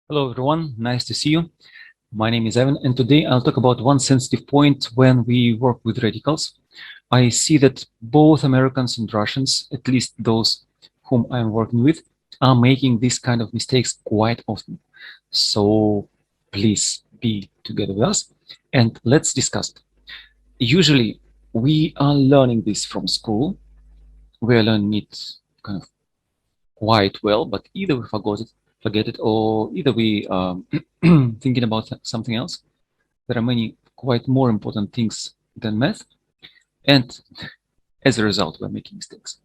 Hello everyone, nice to see you. My name is Evan and today I'll talk about one sensitive point when we work with radicals. I see that both Americans and Russians, at least those whom I'm working with, are making this kind of mistakes quite often. So please be together with us and let's discuss it. Usually we are learning this from school. We are learning it kind of quite well, but either we forget it, or either we thinking about something else. There are many quite more important things than math, and as a result, we're making mistakes.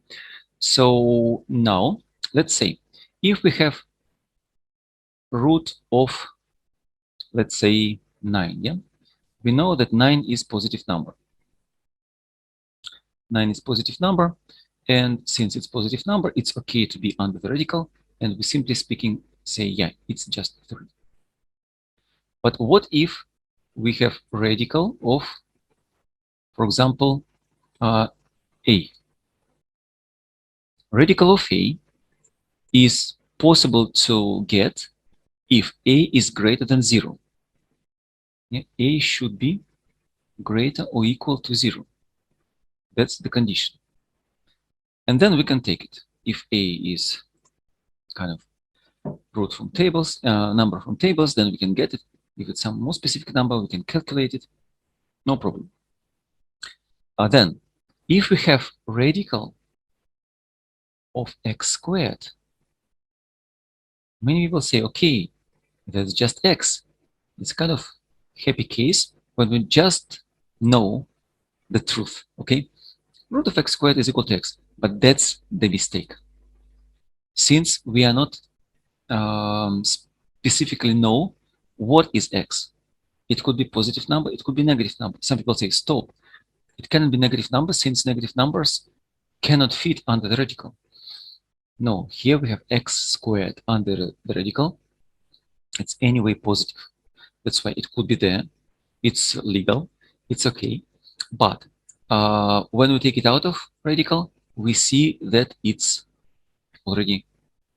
So now, let's say if we have root of, let's say 9, yeah, we know that 9 is positive number. 9 is positive number, and since it's positive number, it's okay to be under the radical, and we simply speaking say, yeah, it's just 3. But what if we have radical of, for example, a? Radical of a is possible to get if a is greater than 0. Yeah, a should be greater or equal to 0. That's the condition. And then we can take it. If a is kind of root from tables, number from tables, then we can get it. If it's some more specific number, we can calculate it. No problem. Then, if we have radical of x squared, many people say, okay, that's just x. It's kind of happy case when we just know the truth, okay? Root of x squared is equal to x, but that's the mistake. Since we are not specifically know what is x, it could be positive number, it could be negative number. Some people say, stop, it cannot be negative number since negative numbers cannot fit under the radical. No, here we have x squared under the radical. It's anyway positive. That's why it could be there. It's legal. It's okay. But when we take it out of radical, we see that it's already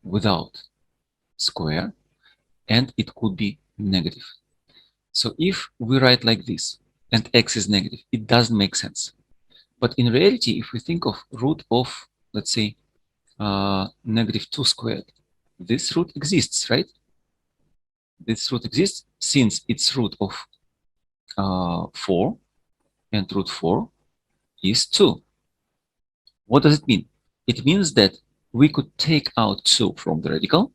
without square, and it could be negative. So if we write like this, and x is negative, it doesn't make sense. But in reality, if we think of root of, let's say, negative 2 squared, this root exists, right? This root exists since it's root of 4, and root 4 is 2. What does it mean? It means that we could take out 2 from the radical,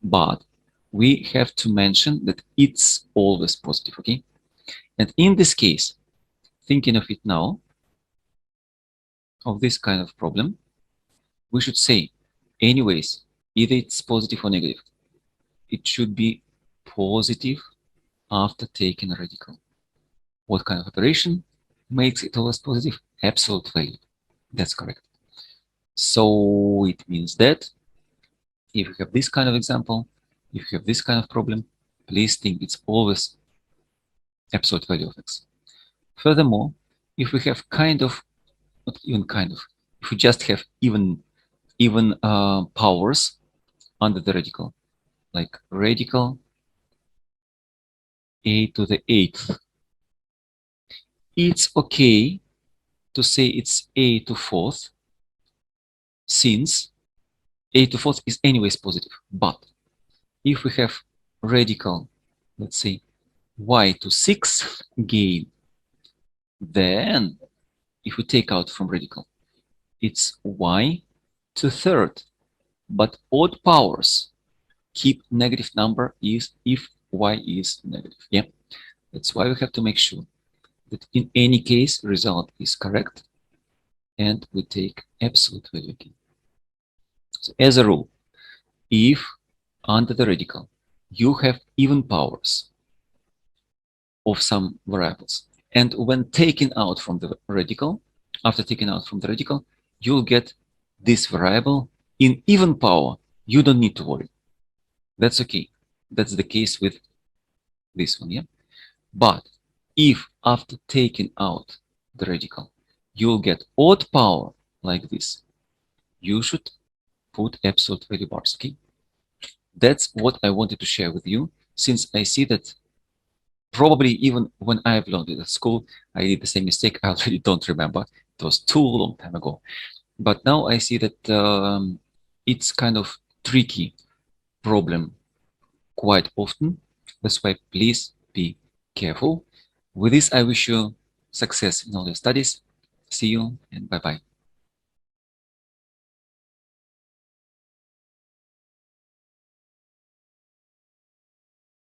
but we have to mention that it's always positive, okay? And in this case, thinking of it now, of this kind of problem, we should say, anyways, either it's positive or negative, it should be positive after taking a radical. What kind of operation makes it always positive? Absolute value. That's correct. So it means that if you have this kind of example, if you have this kind of problem, please think it's always absolute value of x. Furthermore, if we have kind of, not even kind of, if we just have even powers under the radical, like radical a to the 8th, it's okay to say it's a to 4th, since a to 4th is anyways positive. But if we have radical, let's say, y to 6th gain, then if we take out from radical, it's y to 3rd. But odd powers keep negative number is if y is negative. Yeah, that's why we have to make sure that in any case result is correct, and we take absolute value again. So as a rule, if under the radical you have even powers of some variables, and when taken out from the radical, after taking out from the radical, you'll get this variable in even power. You don't need to worry. That's okay. That's the case with this one, yeah? But if after taking out the radical, you'll get odd power like this, you should put absolute value bars, okay? That's what I wanted to share with you, since I see that probably even when I've learned it at school, I did the same mistake. I already don't remember. It was too long time ago. But now I see that it's kind of tricky problem quite often. That's why please be careful. With this, I wish you success in all your studies. See you and bye-bye.